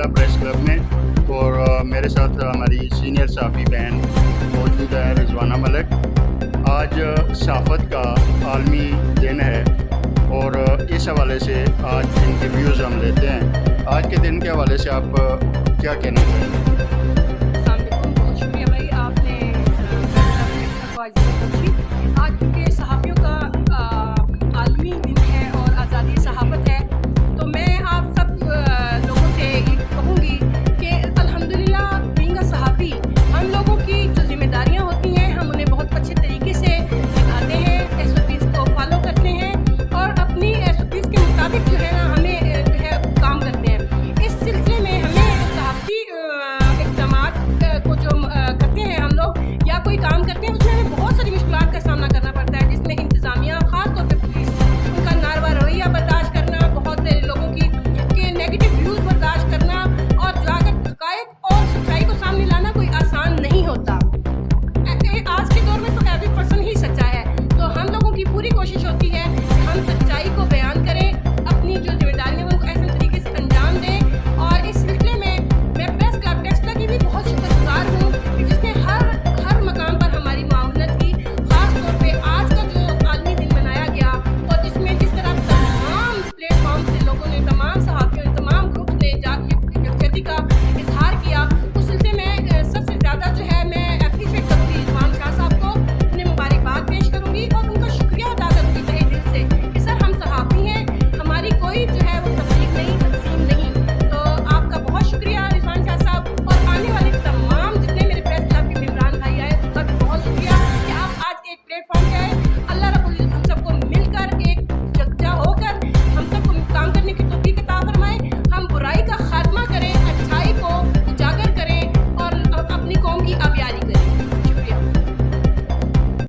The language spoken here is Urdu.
ضلع پریس کلب میں، اور میرے ساتھ ہماری سینئر صحافی بہن موجود ہے رضوانہ ملک۔ آج صحافت کا عالمی دن ہے اور اس حوالے سے آج انٹرویوز ہم لیتے ہیں۔ آج کے دن کے حوالے سے آپ کیا کہنا چاہیں گے؟ السلام علیکم، بہت شکریہ بھائی، آپ نے کو آج